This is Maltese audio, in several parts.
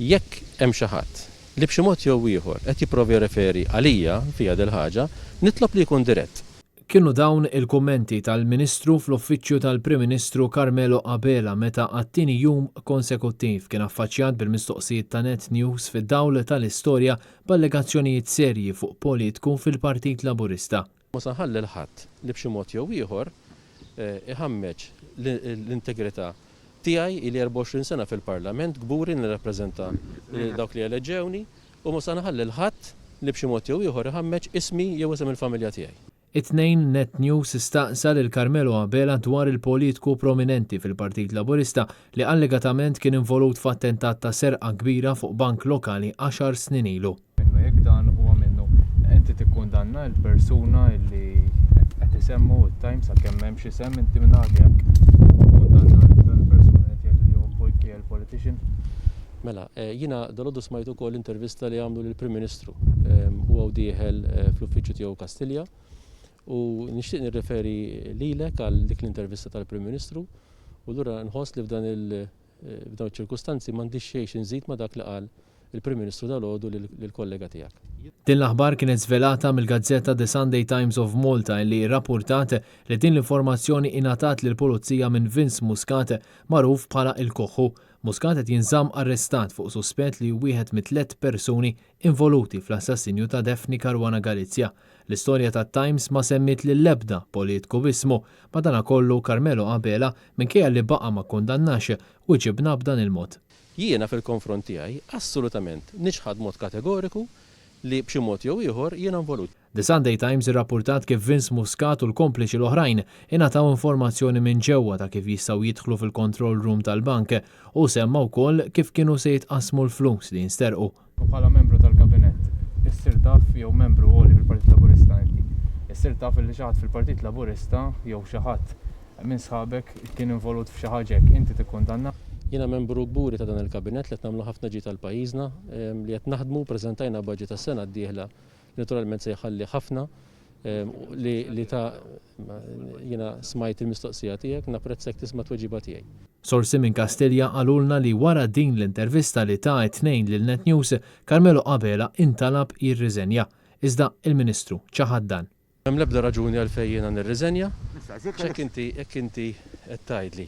Jekk hemm xi ħadd li b'xi mod jew ieħor qed jipprovi referi għalija fiha del ħaġa, nitlob li jkun dirett. Kienu dawn il-kummenti tal-Ministru fl-Uffiċċju tal-Prim Ministru Carmelo Abela meta għat-tieni jum konsekuttiv kien affaċċjat bil-mistoqsijiet ta' Net News fid-dawl tal-istorja b'allegazzjonijiet serji fuq politiku fil-Partit Laburista. Ma saħalli l-ħadd li b'xi mod jew ieħor iħammeġ l-integrità tiegħi li 24 sena fil-Parlament gburi nirrappreżenta dawk li eleġġewni u ma saħalli l-ħadd li b'xi mod jew ieħor iħammeġ ismi jew isem il-familja tiegħi. It-tnejn Net News istaqsal il-Carmelo Abela dwar il-politiku prominenti fil-Partit Laburista li allegatament kien involut f'attentat ta' serqa kbira fuq bank lokali 10 snin ilu. Minnu jekk dan huwa minnu inti tikkundanna l-persuna li qed isemmu t-Times sakemm m'hemmx isem inti minn għadek kundanna l-persuna qed jgħidu li huwa politician. Mela, jiena dalodu smajt ukoll intervista li għamlu lill-Prim Ministru huwa dieħel fl-uffiċċju tiegħu Kastilja. U nixtieq nirreferi lilek għal dik l-intervista tal-Prim Ministru u lura nħoss li f'dan il-ċirkustanzi m'għandix xejn inżid ma' dak li qal il-Prim Ministru dalgħodu lill-kollega tiegħek. Din l-aħbar kienet żvelata mill-gazzetta The Sunday Times of Malta li rrappurtat li din l-informazzjoni ingħatat lill-Pulizija minn Vince Muscat magħruf bħala il-Koħħu. Muscat qed jinżamm arrestat fuq suspett li wieħed mit-3 persuni involuti fl-assassinju ta' Daphne Caruana Galizia. L-istorja tat-Times ma semmit lill-ebda politiku b'ismu, madankollu Carmelo Abela minkejja li baqa' ma kkundannax u ġibna b'dan il-mod. Jiena fil-konfront tiegħi assolutament niġħad mod kategoriku li b'xi mod jew ieħor jiena involut. The Sunday Times irrapportat kif Vince Muscat u l-kompliċi l-oħrajn ingħataw informazzjoni minn ġewwa ta' kif jistgħu jidħlu fil-control room tal-bank u semma wkoll kif kienu se jitqasmu l-flus li jinsterqu. Bħala membru tal-Kabinett issir taf jew membru għoli fil-Partit Laburista inti. Issir taf li xi ħadd fil-Partit Laburista jew xi ħadd minn sħabek kien involut f'xi ħaġa inti tikkundanna. Jiena membru gburi ta' dan il-Kabinett li qed nagħmlu ħafna ġid tal-pajjiżna li qed naħdmu preżentajna budget tas-sena d-dieħla naturalment se jħalli ħafna li ta' jiena smajt il-mistoqsija tiegħek napprezzek tisma' tweġiba tiegħi. Sorsi minn Kastilja qalulna li wara din l-intervista li ta' it-tnejn lil Net News, Carmelo Abela intalab jirriżenja. Iżda il-Ministru ċaħad dan. Hemm l-ebda raġuni għalfejn jiena nirriżenja, jekk inti qed tgħidli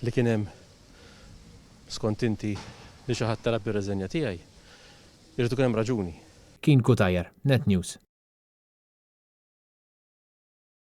li kien hemm skont inti li xi ħadd talab ir-riżenja tiegħi, irid ikun hemm raġuni. Kien Kutajer, Net News.